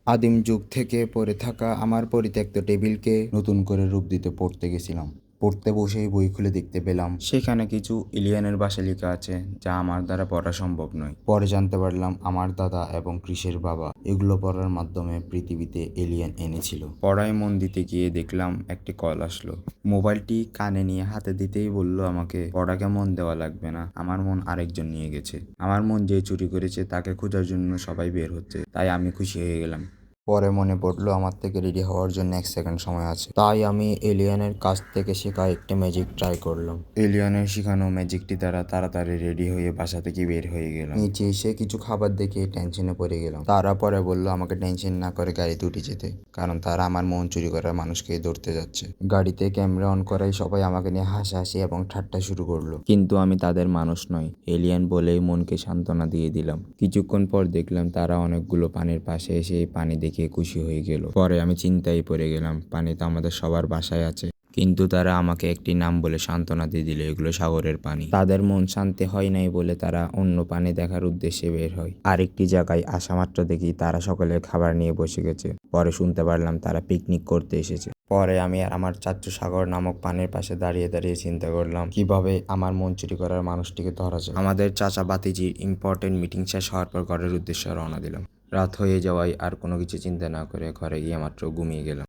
আদিম যুগ থেকে পড়ে থাকা আমার পরিত্যক্ত টেবিলকে নতুন করে রূপ দিতে পড়তে গেছিলাম। পড়তে বসেই বই খুলে দেখতে পেলাম সেখানে কিছু এলিয়েনের ভাষা লেখা আছে, যা আমার দ্বারা পড়া সম্ভব নয়। পরে জানতে পারলাম আমার দাদা এবং ক্রিসের বাবা এগুলো পড়ার মাধ্যমে পৃথিবীতে এলিয়েন এনেছিল। পড়ায় মন দিতে গিয়ে দেখলাম একটি কল আসলো। মোবাইলটি কানে নিয়ে হাতে দিতেই বলল আমাকে পড়াকে মন দেওয়া লাগবে না, আমার মন আরেকজন নিয়ে গেছে। আমার মন যে চুরি করেছে তাকে খোঁজার জন্য সবাই বের হচ্ছে, তাই আমি খুশি হয়ে গেলাম। পরে মনে পড়লো আমার থেকে রেডি হওয়ার জন্য 1 সেকেন্ড সময় আছে, তাই আমি এলিয়ানের কাছ থেকে শেখা একটি ম্যাজিক ট্রাই করলাম। এলিয়ানের শেখানো ম্যাজিকটি দ্বারা তাড়াতাড়ি রেডি হয়ে বাসা থেকে বের হয়ে গেলাম। নিচে এসে কিছু খাবার দেখে টেনশনে পড়ে গেলাম। তারা পরে বললো আমাকে টেনশন না করে গাড়িতে উঠে যেতে, কারণ তারা আমার মন চুরি করার মানুষকে ধরতে যাচ্ছে। গাড়িতে ক্যামেরা অন করাই সবাই আমাকে নিয়ে হাসাহাসি এবং ঠাট্টা শুরু করলো, কিন্তু আমি তাদের মানুষ নয়, এলিয়ান বলেই মনকে সান্ত্বনা দিয়ে দিলাম। কিছুক্ষণ পর দেখলাম তারা অনেকগুলো পানির পাশে এসে এই পানি দেখে খুশি হয়ে গেল। পরে আমি চিন্তায় পড়ে গেলাম, পানি তো আমাদের সবার বাসায় আছে, কিন্তু তারা আমাকে একটি নাম বলে সান্ত্বনা দিয়ে দিল এগুলো সাগরের পানি। তাদের মন শান্তি হয় নাই বলে তারা অন্য পানি দেখার উদ্দেশ্যে বের হয়। আরেকটি জায়গায় আসা মাত্র দেখি তারা সকলে খাবার নিয়ে বসে গেছে। পরে শুনতে পারলাম তারা পিকনিক করতে এসেছে। পরে আমি আর আমার চাচ্চু সাগর নামক পানির পাশে দাঁড়িয়ে দাঁড়িয়ে চিন্তা করলাম কিভাবে আমার মন চুরি করার মানুষটিকে ধরা যায়। আমাদের চাচা বাতিজির ইম্পর্টেন্ট মিটিং শেষ হওয়ার পর ঘরের উদ্দেশ্যে রওনা দিলাম। রাত হয়ে যাওয়ায় আর কোনো কিছু চিন্তা না করে ঘরে গিয়ে মাত্র ঘুমিয়ে গেলাম।